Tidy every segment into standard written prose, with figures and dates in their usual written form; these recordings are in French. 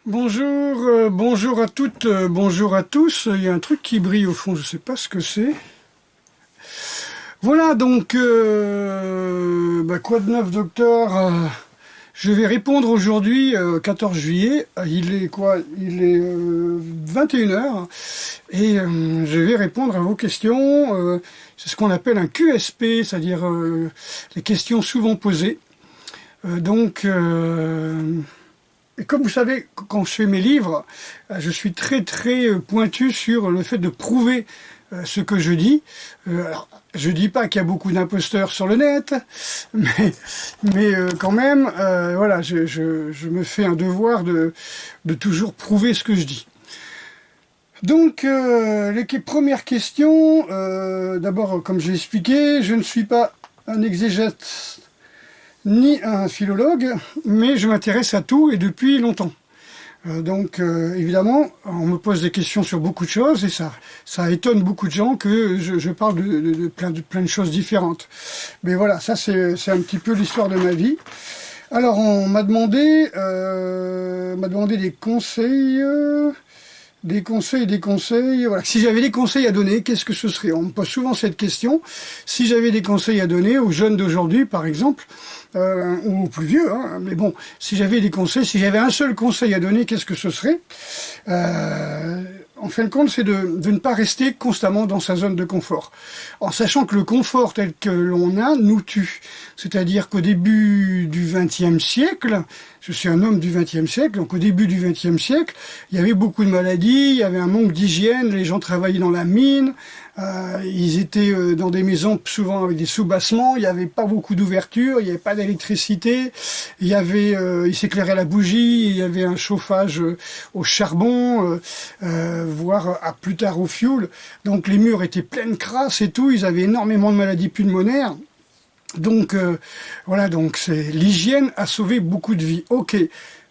Bonjour à toutes, bonjour à tous. Il y a un truc qui brille au fond, je ne sais pas ce que c'est. Voilà donc, quoi de neuf, docteur? Je vais répondre aujourd'hui, 14 juillet. Il est quoi? Il est 21 h. Et je vais répondre à vos questions. C'est ce qu'on appelle un QSP, c'est-à-dire les questions souvent posées. Et comme vous savez, quand je fais mes livres, je suis très pointu sur le fait de prouver ce que je dis. Alors, je dis pas qu'il y a beaucoup d'imposteurs sur le net, mais quand même, voilà, je me fais un devoir de toujours prouver ce que je dis. Donc, les premières questions, d'abord, comme j'ai expliqué, je ne suis pas un exégète ni un philologue, mais je m'intéresse à tout et depuis longtemps. Évidemment, on me pose des questions sur beaucoup de choses et ça étonne beaucoup de gens que je parle de plein de choses différentes. Mais voilà, ça c'est un petit peu l'histoire de ma vie. Alors, on m'a demandé des conseils... Des conseils. Voilà. Si j'avais des conseils à donner, qu'est-ce que ce serait? On me pose souvent cette question. Si j'avais des conseils à donner aux jeunes d'aujourd'hui, par exemple, ou aux plus vieux, hein, mais bon, si j'avais des conseils, si j'avais un seul conseil à donner, qu'est-ce que ce serait? En fin de compte, c'est de ne pas rester constamment dans sa zone de confort. En sachant que le confort tel que l'on a nous tue. C'est-à-dire qu'au début du XXe siècle, je suis un homme du XXe siècle, donc au début du XXe siècle, il y avait beaucoup de maladies, il y avait un manque d'hygiène, les gens travaillaient dans la mine, ils étaient dans des maisons souvent avec des soubassements, il n'y avait pas beaucoup d'ouverture, il n'y avait pas d'électricité, ils s'éclairaient à la bougie, il y avait un chauffage au charbon, voire à plus tard au fioul. Donc les murs étaient pleins de crasse et tout, ils avaient énormément de maladies pulmonaires. Donc voilà, donc l'hygiène a sauvé beaucoup de vies. Ok,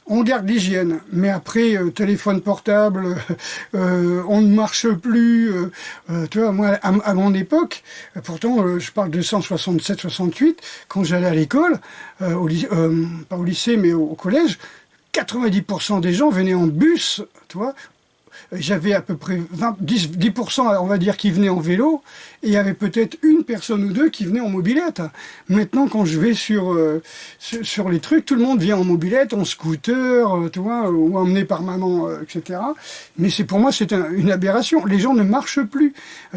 on garde l'hygiène, mais après téléphone portable, on ne marche plus. Tu vois, moi à mon époque, pourtant je parle de 167-68, quand j'allais à l'école, pas au lycée mais au collège, 90% des gens venaient en bus, tu vois. J'avais à peu près 10%, on va dire, qui venaient en vélo, et il y avait peut-être une personne ou deux qui venaient en mobilette. Maintenant, quand je vais sur les trucs, tout le monde vient en mobilette, en scooter, tu vois, ou emmené par maman, etc. Mais pour moi, c'est une aberration. Les gens ne marchent plus.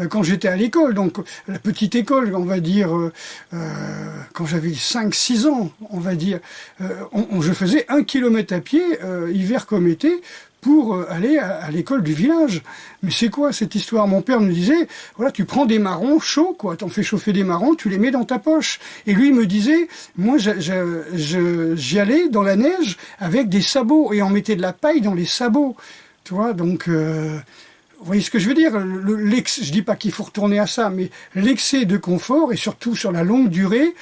Quand j'étais à l'école, donc la petite école, on va dire, quand j'avais 5-6 ans, on va dire, je faisais 1 kilomètre à pied, hiver comme été, pour aller à l'école du village. Mais c'est quoi cette histoire? Mon père me disait, voilà, tu prends des marrons chauds, quoi, t'en fais chauffer des marrons, tu les mets dans ta poche. Et lui, il me disait, moi, j'y allais dans la neige avec des sabots, et on mettait de la paille dans les sabots. Tu vois, donc... vous voyez ce que je veux dire? Je dis pas qu'il faut retourner à ça, mais l'excès de confort, et surtout sur la longue durée,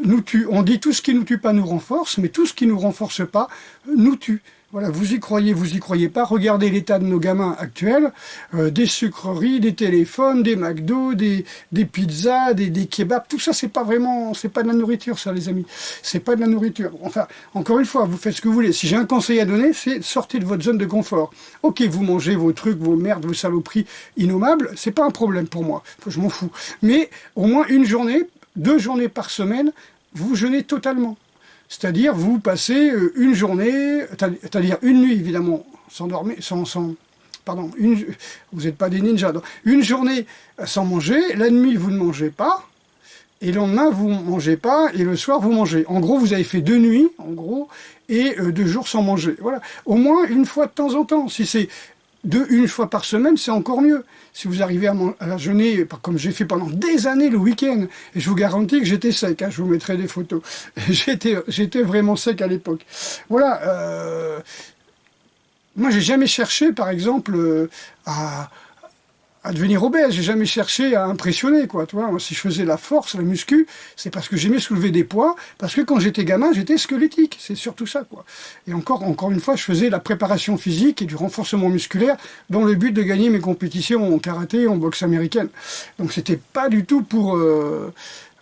nous tue. On dit tout ce qui nous tue pas nous renforce, mais tout ce qui nous renforce pas nous tue. Voilà, vous y croyez pas, regardez l'état de nos gamins actuels, des sucreries, des téléphones, des McDo, des pizzas, des kebabs, tout ça c'est pas de la nourriture ça les amis, c'est pas de la nourriture. Enfin, encore une fois, vous faites ce que vous voulez. Si j'ai un conseil à donner, c'est sortez de votre zone de confort. Ok, vous mangez vos trucs, vos merdes, vos saloperies innommables, c'est pas un problème pour moi, je m'en fous. Mais au moins une journée, 2 journées par semaine, vous jeûnez totalement. C'est-à-dire, vous passez une journée, c'est-à-dire une nuit, évidemment, sans dormir, pardon, vous n'êtes pas des ninjas, donc, une journée sans manger, la nuit, vous ne mangez pas, et le lendemain, vous ne mangez pas, et le soir, vous mangez. En gros, vous avez fait 2 nuits, en gros, et 2 jours sans manger. Voilà. Au moins, une fois de temps en temps. Si c'est une fois par semaine, c'est encore mieux. Si vous arrivez à jeûner, comme j'ai fait pendant des années le week-end, et je vous garantis que j'étais sec, hein, je vous mettrai des photos. J'étais vraiment sec à l'époque. Voilà. Moi, j'ai jamais cherché, par exemple, à devenir obèse. J'ai jamais cherché à impressionner, quoi. Tu vois, moi, si je faisais la force, la muscu, c'est parce que j'aimais soulever des poids, parce que quand j'étais gamin, j'étais squelettique. C'est surtout ça, quoi. Et encore une fois, je faisais la préparation physique et du renforcement musculaire dans le but de gagner mes compétitions en karaté, en boxe américaine. Donc, c'était pas du tout pour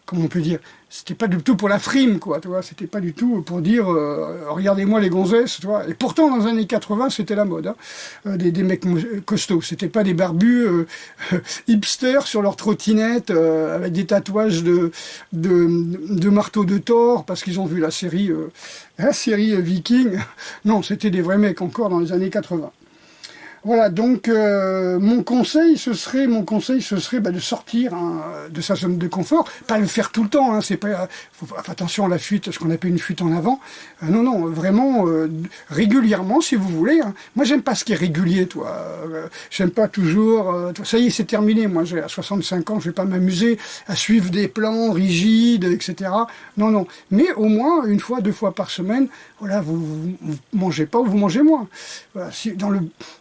comment on peut dire, c'était pas du tout pour la frime, quoi, tu vois, c'était pas du tout pour dire, regardez-moi les gonzesses, tu vois. Et pourtant, dans les années 80, c'était la mode, hein, des mecs costauds. C'était pas des barbus hipsters sur leur trottinette, avec des tatouages de marteaux de Thor, parce qu'ils ont vu la série Viking. Non, c'était des vrais mecs encore dans les années 80. Voilà, donc mon conseil, ce serait de sortir de sa zone de confort, pas le faire tout le temps, hein, c'est pas, faut faire attention à la fuite, ce qu'on appelle une fuite en avant. Non, non, vraiment régulièrement, si vous voulez. Hein. Moi, j'aime pas ce qui est régulier, toi. J'aime pas toujours. Ça y est, c'est terminé. Moi, j'ai à 65 ans, je vais pas m'amuser à suivre des plans rigides, etc. Non, non. Mais au moins une fois, 2 fois par semaine, voilà, vous mangez pas ou vous mangez moins. Voilà,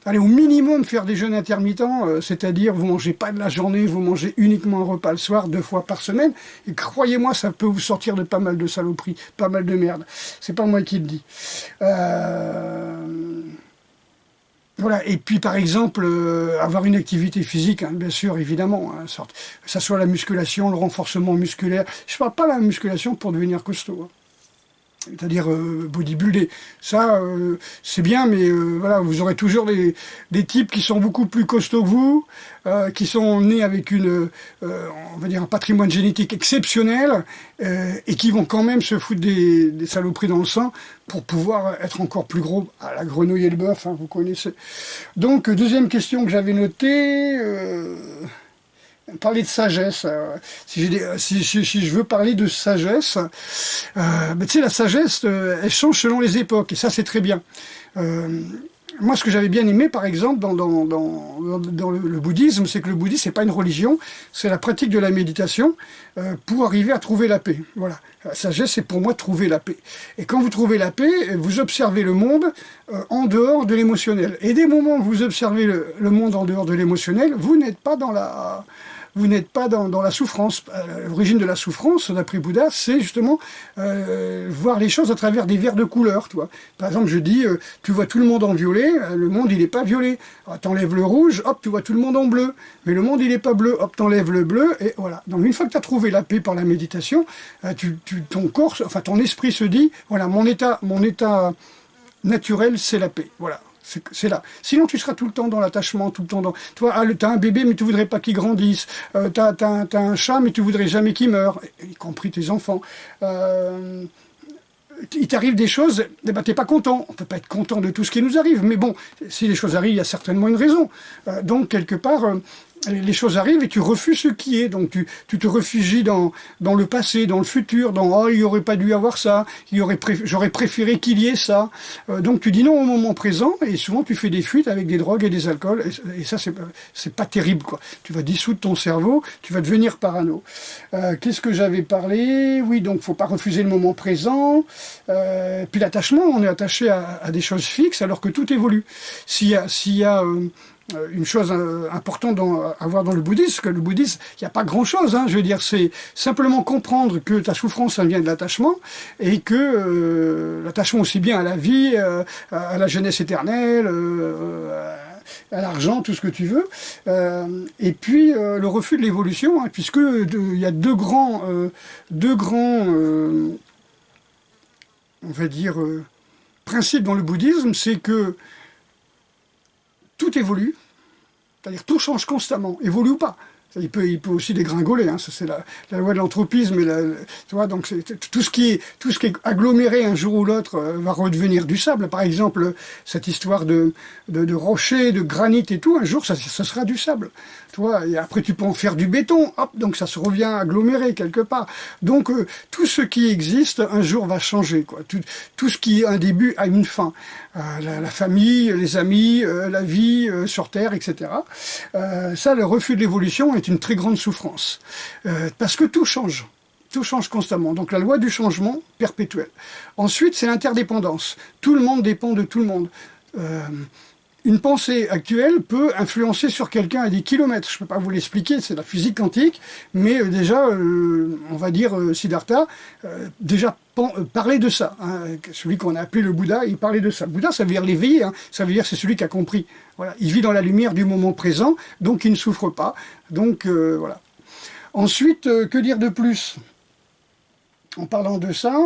allez, au minimum faire des jeûnes intermittents, c'est-à-dire vous mangez pas de la journée, vous mangez uniquement un repas le soir 2 fois par semaine, et croyez-moi, ça peut vous sortir de pas mal de saloperies, pas mal de merde. C'est pas moi qui le dis. Voilà, et puis par exemple, avoir une activité physique, hein, bien sûr, évidemment, hein, que ça soit la musculation, le renforcement musculaire. Je parle pas de la musculation pour devenir costaud. Hein. C'est-à-dire bodybuilder. Ça, c'est bien, mais voilà, vous aurez toujours des types qui sont beaucoup plus costauds que vous, qui sont nés avec on va dire un patrimoine génétique exceptionnel, et qui vont quand même se foutre des saloperies dans le sang pour pouvoir être encore plus gros. À la grenouille et le bœuf, hein, vous connaissez. Donc, deuxième question que j'avais notée... parler de sagesse. Si je veux parler de sagesse, tu sais, la sagesse, elle change selon les époques, et ça c'est très bien. Moi, ce que j'avais bien aimé, par exemple, dans le bouddhisme, c'est que le bouddhisme, c'est pas une religion, c'est la pratique de la méditation pour arriver à trouver la paix. Voilà. La sagesse, c'est pour moi trouver la paix. Et quand vous trouvez la paix, vous observez le monde en dehors de l'émotionnel. Et dès moments où vous observez le monde en dehors de l'émotionnel, vous n'êtes pas dans la souffrance. L'origine de la souffrance, d'après Bouddha, c'est justement voir les choses à travers des verres de couleur. Tu vois. Par exemple, je dis, tu vois tout le monde en violet, le monde, il n'est pas violet. T'enlèves le rouge, hop, tu vois tout le monde en bleu. Mais le monde, il n'est pas bleu, hop, t'enlèves le bleu, et voilà. Donc, une fois que tu as trouvé la paix par la méditation, ton corps, enfin, ton esprit se dit, voilà, mon état naturel, c'est la paix. Voilà. C'est là. Sinon, tu seras tout le temps dans l'attachement, tout le temps dans... Toi, t'as un bébé, mais tu voudrais pas qu'il grandisse. T'as un chat, mais tu voudrais jamais qu'il meure, y compris tes enfants. Il t'arrive des choses, eh ben, t'es pas content. On peut pas être content de tout ce qui nous arrive. Mais bon, si les choses arrivent, il y a certainement une raison. Donc, quelque part... les choses arrivent et tu refuses ce qui est. Donc tu te réfugies dans le passé, dans le futur, dans « oh, il n'y aurait pas dû avoir ça, j'aurais préféré qu'il y ait ça ». Donc tu dis non au moment présent et souvent tu fais des fuites avec des drogues et des alcools et ça c'est pas terrible, quoi. Tu vas dissoudre ton cerveau, tu vas devenir parano. Qu'est-ce que j'avais parlé? Oui, donc faut pas refuser le moment présent. Puis l'attachement, on est attaché à des choses fixes alors que tout évolue. S'il y a une chose importante à voir dans le bouddhisme, que le bouddhisme, il n'y a pas grand-chose, hein, je veux dire, c'est simplement comprendre que ta souffrance, ça vient de l'attachement, et que l'attachement aussi bien à la vie, à la jeunesse éternelle, à l'argent, tout ce que tu veux, et puis le refus de l'évolution, hein, puisque il y a deux grands on va dire, principes dans le bouddhisme, c'est que tout évolue, c'est-à-dire tout change constamment, évolue ou pas. Il peut aussi dégringoler, hein. Ça, c'est la loi de l'anthropisme. Tu vois, donc tout ce qui est aggloméré un jour ou l'autre va redevenir du sable. Par exemple, cette histoire de rochers, de granit et tout, un jour ça sera du sable. Tu vois, et après tu peux en faire du béton, hop, donc ça se revient aggloméré quelque part. Donc tout ce qui existe un jour va changer, quoi. Tout ce qui a un début a une fin. La famille, les amis, la vie sur Terre, etc. Ça, le refus de l'évolution est une très grande souffrance. Parce que tout change. Tout change constamment. Donc la loi du changement perpétuel. Ensuite, c'est l'interdépendance. Tout le monde dépend de tout le monde. Une pensée actuelle peut influencer sur quelqu'un à des kilomètres. Je ne peux pas vous l'expliquer, c'est la physique quantique, mais déjà, on va dire, Siddhartha, déjà parlait de ça. Hein. Celui qu'on a appelé le Bouddha, il parlait de ça. Bouddha, ça veut dire l'éveillé, hein. Ça veut dire c'est celui qui a compris. Voilà. Il vit dans la lumière du moment présent, donc il ne souffre pas. Donc voilà. Ensuite, que dire de plus ? en parlant de ça,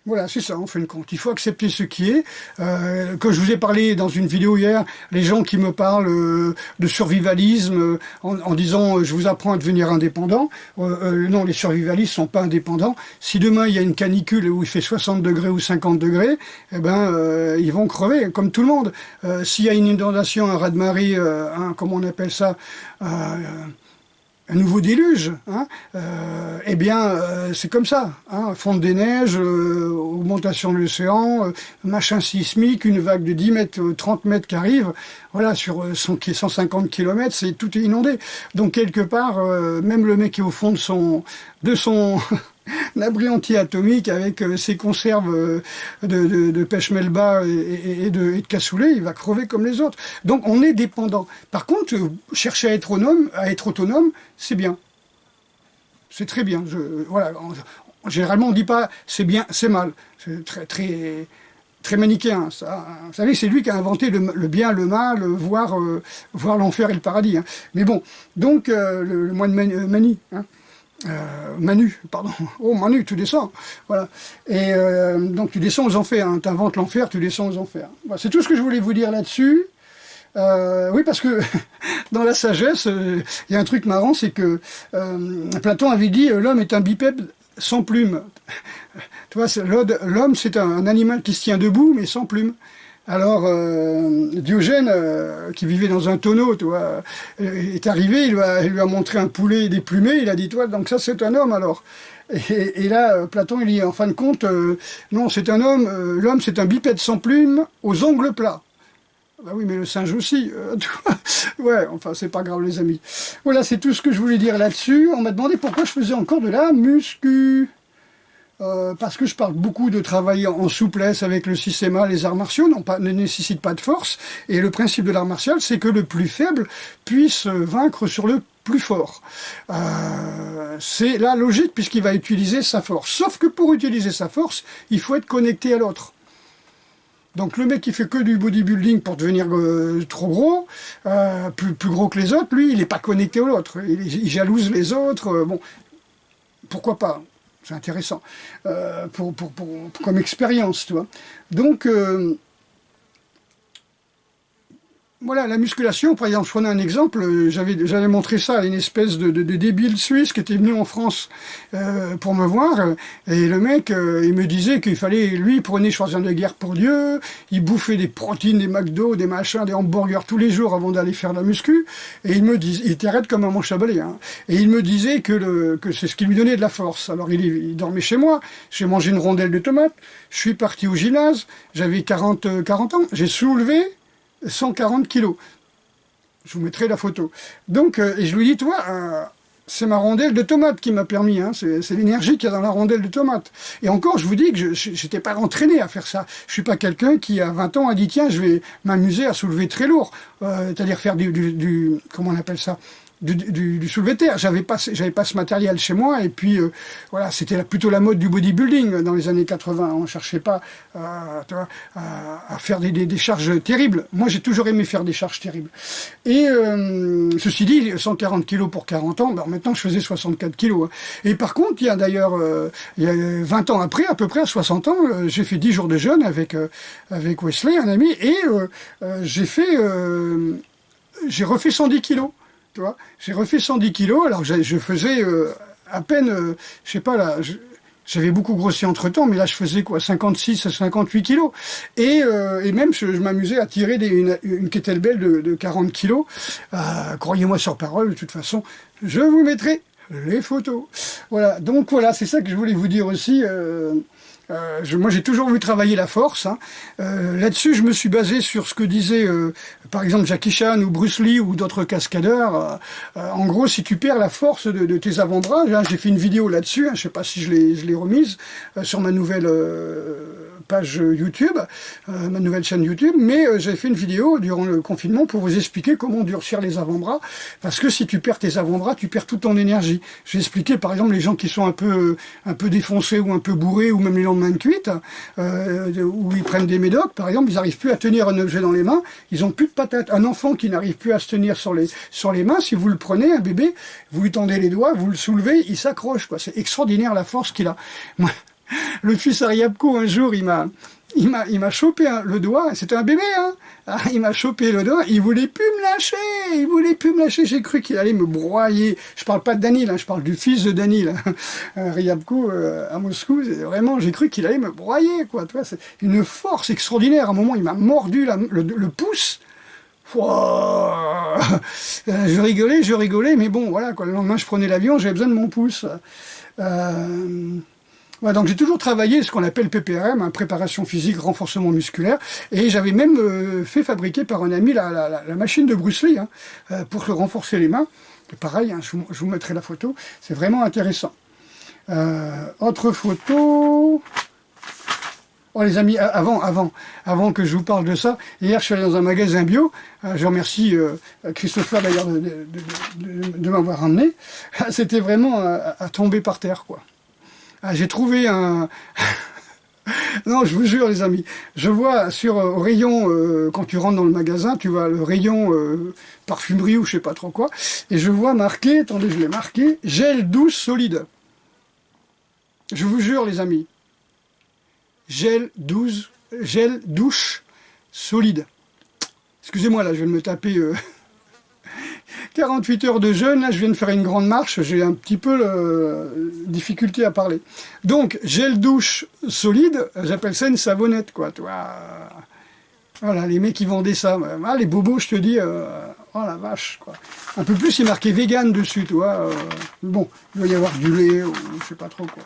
voilà, c'est ça, on fait le compte. Il faut accepter ce qui est. Quand je vous ai parlé dans une vidéo hier, les gens qui me parlent de survivalisme en disant je vous apprends à devenir indépendant. Non, les survivalistes sont pas indépendants. Si demain il y a une canicule où il fait 60 degrés ou 50 degrés, eh ben ils vont crever, comme tout le monde. S'il y a une inondation, un raz-de-marée, comment on appelle ça, un nouveau déluge, hein, eh bien, c'est comme ça, hein, fonte des neiges, augmentation de l'océan, machin sismique, une vague de 10 mètres, 30 mètres qui arrive, voilà, sur 150 km, tout est inondé. Donc, quelque part, même le mec qui est au fond de son abri anti-atomique avec ses conserves de pêche melba et de cassoulet, il va crever comme les autres. Donc on est dépendant. Par contre, chercher à être autonome, c'est bien. C'est très bien. Voilà. Généralement, on ne dit pas c'est bien, c'est mal. C'est très manichéen. Ça. Vous savez, c'est lui qui a inventé le bien, le mal, voir l'enfer et le paradis. Hein. Mais bon, donc le mois de Mani. Hein. Manu, pardon. Oh, Manu, tu descends. Voilà. Et donc, tu descends aux enfers. Hein. Tu inventes l'enfer, tu descends aux enfers. Voilà, c'est tout ce que je voulais vous dire là-dessus. Oui, parce que dans la sagesse, il y a un truc marrant, c'est que Platon avait dit l'homme est un bipède sans plumes. Tu vois, l'homme, c'est un animal qui se tient debout, mais sans plumes. Alors, Diogène, qui vivait dans un tonneau, tu vois, est arrivé, il lui a montré un poulet déplumé, il a dit, toi, donc ça c'est un homme alors. Et là, Platon, il dit, en fin de compte, non, c'est un homme, l'homme c'est un bipède sans plumes, aux ongles plats. Bah oui, mais le singe aussi. Ouais, enfin, c'est pas grave, les amis. Voilà, c'est tout ce que je voulais dire là-dessus. On m'a demandé pourquoi je faisais encore de la muscu. Parce que je parle beaucoup de travailler en souplesse avec le système. Les arts martiaux ne nécessitent pas de force. Et le principe de l'art martial, c'est que le plus faible puisse vaincre sur le plus fort. C'est la logique puisqu'il va utiliser sa force. Sauf que pour utiliser sa force, il faut être connecté à l'autre. Donc le mec qui fait que du bodybuilding pour devenir trop gros, plus gros que les autres, lui, il n'est pas connecté à l'autre. Il jalouse les autres. Bon, pourquoi pas? C'est intéressant comme expérience, tu vois. Donc, voilà, la musculation, par exemple, je prenais un exemple, j'avais montré ça à une espèce de débile suisse qui était venu en France pour me voir, et le mec, il me disait qu'il fallait, lui, il prenait Schwarzenegger pour Dieu, il bouffait des protéines, des McDo, des machins, des hamburgers tous les jours avant d'aller faire de la muscu, et il était raide comme un manche à balai, hein, et il me disait que c'est ce qui lui donnait de la force. Alors il dormait chez moi, j'ai mangé une rondelle de tomate, je suis parti au gymnase, j'avais 40 ans, j'ai soulevé 140 kilos. Je vous mettrai la photo. Donc, et je lui dis, toi, c'est ma rondelle de tomate qui m'a permis, hein, c'est l'énergie qu'il y a dans la rondelle de tomate. Et encore, je vous dis que je n'étais pas entraîné à faire ça. Je suis pas quelqu'un qui, à 20 ans, a dit, tiens, je vais m'amuser à soulever très lourd. C'est-à-dire faire comment on appelle ça, du soulevé de terre. J'avais pas ce matériel chez moi, et puis voilà, c'était plutôt la mode du bodybuilding dans les années 80. On cherchait pas à faire des charges terribles. Moi, j'ai toujours aimé faire des charges terribles. Et ceci dit, 140 kilos pour 40 ans, ben, maintenant je faisais 64 kilos. Hein. Et par contre, il y a d'ailleurs, il y a 20 ans après, à peu près à 60 ans, j'ai fait 10 jours de jeûne avec Wesley, un ami, et j'ai refait 110 kilos. Tu vois, j'ai refait 110 kilos, alors je faisais à peine, je sais pas là, j'avais beaucoup grossi entre temps, mais là je faisais quoi, 56 à 58 kilos. Et même je m'amusais à tirer une kettlebell de 40 kilos. Croyez-moi sur parole, de toute façon, je vous mettrai les photos. Voilà, donc voilà, c'est ça que je voulais vous dire aussi. Moi, j'ai toujours voulu travailler la force. Hein. Là-dessus, je me suis basé sur ce que disait, par exemple, Jackie Chan ou Bruce Lee ou d'autres cascadeurs. En gros, si tu perds la force de tes avant-bras, hein, j'ai fait une vidéo là-dessus. Hein, je sais pas si je l'ai remise sur ma nouvelle page YouTube, ma nouvelle chaîne YouTube. Mais j'ai fait une vidéo durant le confinement pour vous expliquer comment durcir les avant-bras. Parce que si tu perds tes avant-bras, tu perds toute ton énergie. J'ai expliqué, par exemple, les gens qui sont un peu défoncés ou un peu bourrés ou même les main de cuite, où ils prennent des médocs, par exemple, ils n'arrivent plus à tenir un objet dans les mains, ils n'ont plus de patates. Un enfant qui n'arrive plus à se tenir sur les mains, si vous le prenez, un bébé, vous lui tendez les doigts, vous le soulevez, il s'accroche, quoi. C'est extraordinaire la force qu'il a. Moi, le fils Ariabko, un jour, il m'a chopé le doigt, c'était un bébé, hein. Il m'a chopé le doigt, il voulait plus me lâcher, j'ai cru qu'il allait me broyer. Je parle pas de Danil, hein, je parle du fils de Danil, Ryabko, à Moscou, vraiment, j'ai cru qu'il allait me broyer, quoi. Tu vois, c'est une force extraordinaire. À un moment, il m'a mordu le pouce. Wow. Je rigolais, mais bon, voilà, quoi. Le lendemain, je prenais l'avion, j'avais besoin de mon pouce. Ouais, donc j'ai toujours travaillé ce qu'on appelle PPRM, hein, préparation physique, renforcement musculaire, et j'avais même fait fabriquer par un ami la machine de Bruce Lee, hein, pour se renforcer les mains. Et pareil, hein, je vous mettrai la photo, c'est vraiment intéressant. Autre photo... Oh les amis, avant que je vous parle de ça, hier je suis allé dans un magasin bio, je remercie Christopher d'ailleurs de m'avoir ramené, c'était vraiment à tomber par terre, quoi. J'ai trouvé un... Non, je vous jure les amis, je vois au rayon, quand tu rentres dans le magasin, tu vois le rayon parfumerie ou je sais pas trop quoi, et je vois marqué, attendez je l'ai marqué, gel douche solide. Je vous jure les amis, gel douche solide. Excusez-moi là, je viens de me taper 48 heures de jeûne, là je viens de faire une grande marche, j'ai un petit peu difficulté à parler. Donc, gel douche solide, j'appelle ça une savonnette, quoi, tu vois. Voilà, les mecs qui vendaient ça, les bobos, je te dis, oh la vache, quoi. Un peu plus, il est marqué vegan dessus, tu vois. Bon, il doit y avoir du lait, ou je sais pas trop, quoi.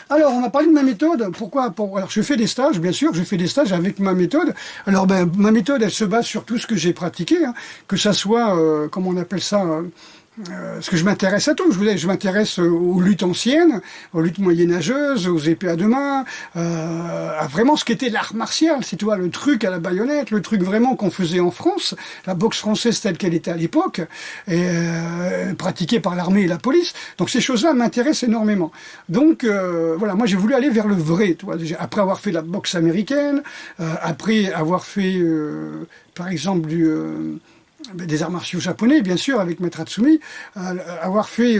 Alors, on a parlé de ma méthode. Pourquoi? Alors, je fais des stages, bien sûr, je fais des stages avec ma méthode. Alors, ma méthode, elle se base sur tout ce que j'ai pratiqué, hein, que ça soit, comment on appelle ça, parce que je m'intéresse à tout. Je m'intéresse aux luttes anciennes, aux luttes moyenâgeuses, aux épées à deux mains, à vraiment ce qu'était l'art martial. C'est toi le truc à la baïonnette, le truc vraiment qu'on faisait en France, la boxe française telle qu'elle était à l'époque, et pratiquée par l'armée et la police. Donc ces choses-là m'intéressent énormément. Donc voilà, moi j'ai voulu aller vers le vrai. Tu vois, après avoir fait la boxe américaine, après avoir fait, par exemple, des arts martiaux japonais, bien sûr, avec Maître Hatsumi, avoir fait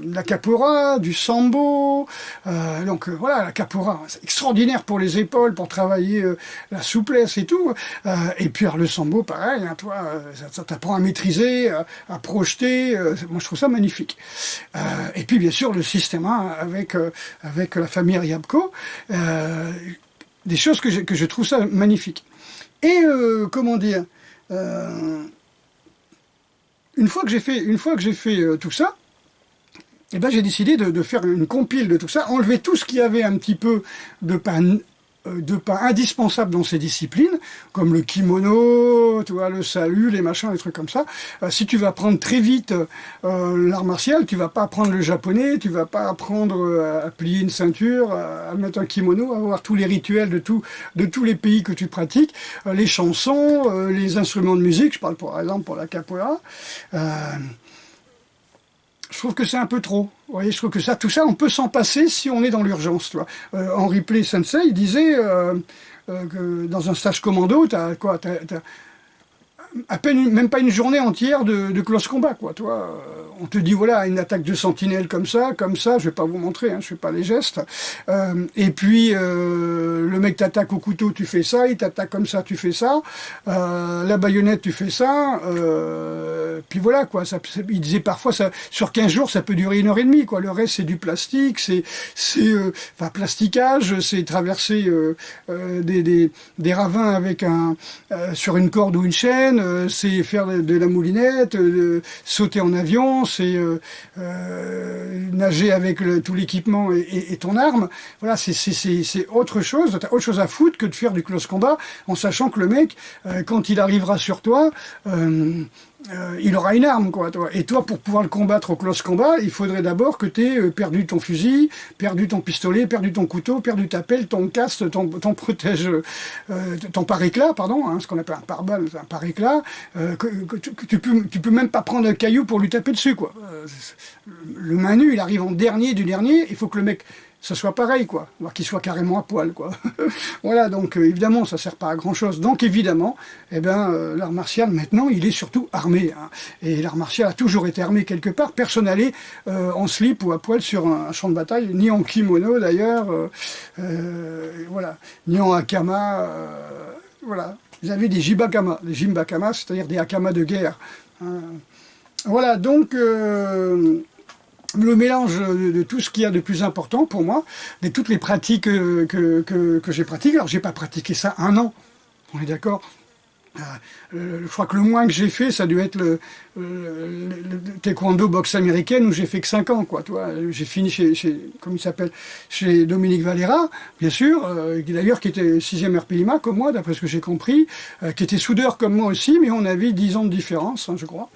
la capoeira, du sambo, donc voilà, la capoeira, c'est extraordinaire pour les épaules, pour travailler la souplesse et tout, et puis alors, le sambo, pareil, hein, toi, ça t'apprend à maîtriser, à projeter, moi je trouve ça magnifique. Et puis bien sûr le système avec la famille Ryabko, des choses que je trouve ça magnifique. Et comment dire, une fois que j'ai fait tout ça, eh ben, j'ai décidé de faire une compile de tout ça, enlever tout ce qu'il y avait un petit peu de pas indispensable dans ces disciplines, comme le kimono, tu vois, le salut, les machins, les trucs comme ça. Si tu vas apprendre très vite l'art martial, tu vas pas apprendre le japonais, tu vas pas apprendre à plier une ceinture, à mettre un kimono, à avoir tous les rituels de tous les pays que tu pratiques, les chansons, les instruments de musique, je parle par exemple pour la capoeira. Je trouve que c'est un peu trop. Vous voyez, je trouve que tout ça, on peut s'en passer si on est dans l'urgence. Henri Play Sensei, il disait que dans un stage commando, t'as à peine, même pas une journée entière de close combat, quoi. Toi, on te dit voilà, une attaque de sentinelle comme ça, je vais pas vous montrer, hein, je fais pas les gestes. Et puis le mec t'attaque au couteau, tu fais ça, il t'attaque comme ça, tu fais ça. La baïonnette, tu fais ça. Puis voilà, quoi. Il disait parfois, sur 15 jours, ça peut durer 1h30, quoi. Le reste, c'est du plastique, enfin plasticage, c'est traverser des ravins avec sur une corde ou une chaîne. C'est faire de la moulinette, sauter en avion, c'est nager avec tout l'équipement et ton arme. Voilà, c'est autre chose. T'as autre chose à foutre que de faire du close combat, en sachant que le mec, quand il arrivera sur toi, il aura une arme, quoi. Et toi, pour pouvoir le combattre au close combat, il faudrait d'abord que tu aies perdu ton fusil, perdu ton pistolet, perdu ton couteau, perdu ta pelle, ton casque, ton protège, ton pare-éclat, pardon, hein, ce qu'on appelle un pare-balles, un pare-éclat, que tu peux même pas prendre un caillou pour lui taper dessus, quoi. Le main nue, il arrive en dernier du dernier, il faut que le mec ça soit pareil, quoi. Qu'il soit carrément à poil, quoi. Voilà, donc évidemment, ça sert pas à grand-chose. Donc évidemment, eh ben, l'art martial, maintenant, il est surtout armé. Hein. Et l'art martial a toujours été armé quelque part. Personne n'allait en slip ou à poil sur un champ de bataille, ni en kimono d'ailleurs, voilà, ni en hakama, voilà. Vous avez des jibakama, des jimbakama, c'est-à-dire des hakama de guerre. Hein. Voilà, donc... le mélange de tout ce qu'il y a de plus important pour moi, de toutes les pratiques que j'ai pratiquées. Alors, j'ai pas pratiqué ça 1 an, on est d'accord. Je crois que le moins que j'ai fait, ça doit être le taekwondo boxe américaine, où j'ai fait que 5 ans, quoi. J'ai fini comme il s'appelle, chez Dominique Valera, bien sûr, d'ailleurs qui était 6e RPIMA comme moi, d'après ce que j'ai compris, qui était soudeur comme moi aussi, mais on avait 10 ans de différence, hein, je crois.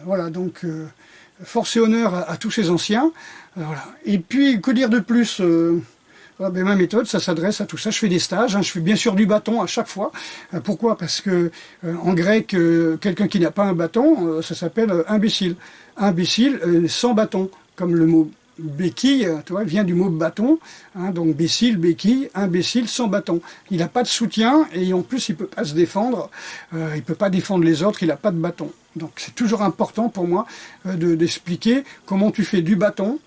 Voilà, donc... force et honneur à tous ces anciens. Voilà. Et puis, que dire de plus ben, ma méthode, ça s'adresse à tout ça. Je fais des stages, hein, je fais bien sûr du bâton à chaque fois. Pourquoi? Parce que en grec, quelqu'un qui n'a pas un bâton, ça s'appelle imbécile. Imbécile sans bâton, comme le mot béquille, tu vois, vient du mot bâton, hein, donc bécile, béquille, imbécile sans bâton. Il n'a pas de soutien et en plus il peut pas se défendre, il peut pas défendre les autres, il n'a pas de bâton. Donc c'est toujours important pour moi d'expliquer comment tu fais du bâton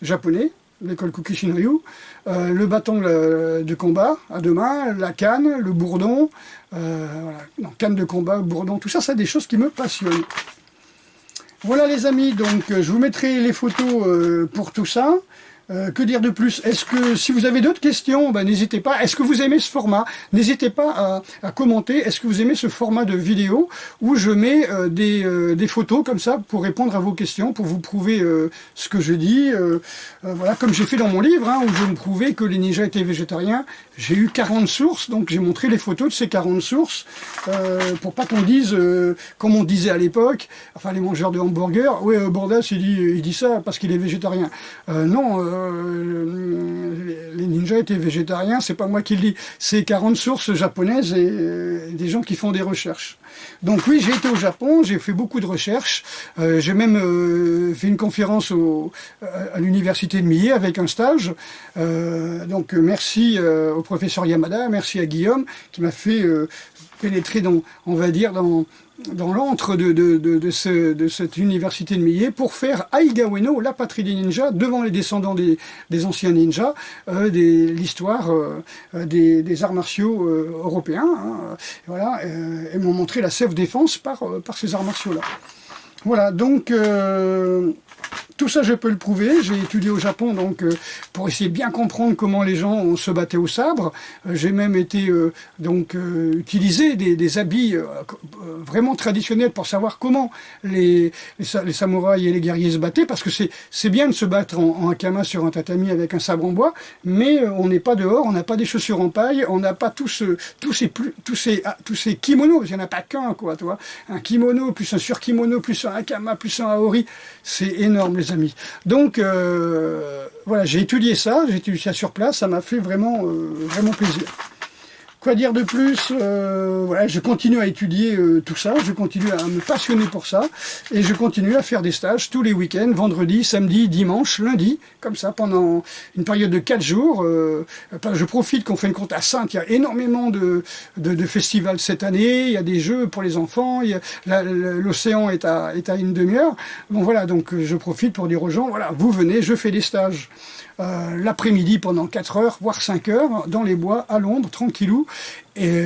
japonais, l'école Kukishinryu, le bâton de combat à 2 mains, la canne, le bourdon, voilà, non, canne de combat, bourdon, tout ça, c'est des choses qui me passionnent. Voilà les amis, donc je vous mettrai les photos pour tout ça. Que dire de plus? Est-ce que si vous avez d'autres questions, ben, n'hésitez pas. Est-ce que vous aimez ce format? N'hésitez pas à commenter. Est-ce que vous aimez ce format de vidéo où je mets des photos comme ça pour répondre à vos questions, pour vous prouver ce que je dis. Voilà, comme j'ai fait dans mon livre, hein, où je me prouvais que les ninjas étaient végétariens. J'ai eu 40 sources, donc j'ai montré les photos de ces 40 sources pour pas qu'on dise, comme on disait à l'époque, enfin les mangeurs de hamburgers, oui, Bordas il dit ça parce qu'il est végétarien. Non, les ninjas étaient végétariens, c'est pas moi qui le dis, c'est 40 sources japonaises et des gens qui font des recherches. Donc oui, j'ai été au Japon, j'ai fait beaucoup de recherches, j'ai même fait une conférence à l'université de Mie avec un stage, donc merci au professeur Yamada, merci à Guillaume qui m'a fait pénétrer dans, on va dire, dans l'antre de cette université de Mie pour faire Aigawa no, la patrie des ninjas, devant les descendants des anciens ninjas, l'histoire des arts martiaux européens, hein, voilà, et m'ont montré la self-défense par ces arts martiaux-là. Voilà, donc... tout ça, je peux le prouver. J'ai étudié au Japon, donc pour essayer de bien comprendre comment les gens se battaient au sabre. J'ai même été utiliser des habits vraiment traditionnels pour savoir comment les samouraïs et les guerriers se battaient, parce que c'est bien de se battre en hakama sur un tatami avec un sabre en bois, mais on n'est pas dehors, on n'a pas des chaussures en paille, on n'a pas tous ces kimonos, parce qu'il n'y en a pas qu'un, quoi, tu vois. Un kimono, plus un surkimono, plus un hakama, plus un aori, c'est énorme, les amis. Donc, voilà, j'ai étudié ça sur place, ça m'a fait vraiment plaisir. Quoi dire de plus? Voilà, je continue à étudier tout ça, je continue à me passionner pour ça, et je continue à faire des stages tous les week-ends, vendredi, samedi, dimanche, lundi, comme ça, pendant une période de 4 jours. Je profite qu'on fait une compte à Saintes, il y a énormément de festivals cette année, il y a des jeux pour les enfants, l'océan est à une demi-heure. Bon voilà, donc je profite pour dire aux gens, voilà, vous venez, je fais des stages. L'après-midi pendant 4 heures, voire 5 heures, dans les bois, à l'ombre, tranquillou. Et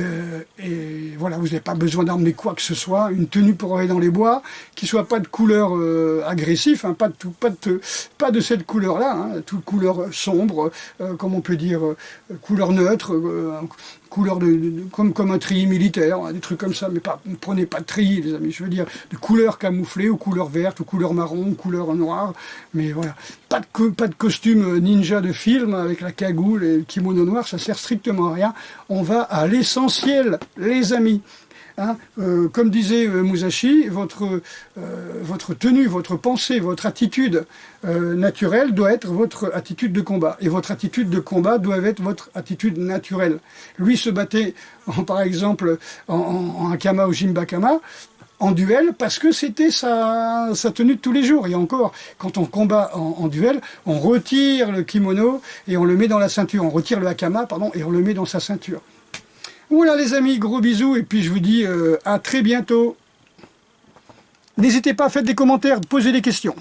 voilà, vous n'avez pas besoin d'emmener quoi que ce soit, une tenue pour aller dans les bois, qui soit pas de couleur agressive, hein, pas de cette couleur-là, hein, toute couleur sombre, comme on peut dire, couleur neutre, couleur comme un treillis militaire, hein, des trucs comme ça, mais ne prenez pas de treillis, les amis, je veux dire, de couleur camouflée, ou couleur verte, ou couleur marron, ou couleur noire, mais voilà, pas de costume ninja de film, avec la cagoule et le kimono noir, ça sert strictement à rien, on va à l'essentiel, les amis. Hein, comme disait Musashi, votre tenue, votre pensée, votre attitude naturelle doit être votre attitude de combat. Et votre attitude de combat doit être votre attitude naturelle. Lui se battait, par exemple, en hakama ou jimbakama. en duel parce que c'était sa tenue de tous les jours. Et encore, quand on combat en duel, on retire le kimono et on le met dans la ceinture. On retire le hakama, pardon, et on le met dans sa ceinture. Voilà les amis, gros bisous et puis je vous dis à très bientôt. N'hésitez pas à faire des commentaires, poser des questions.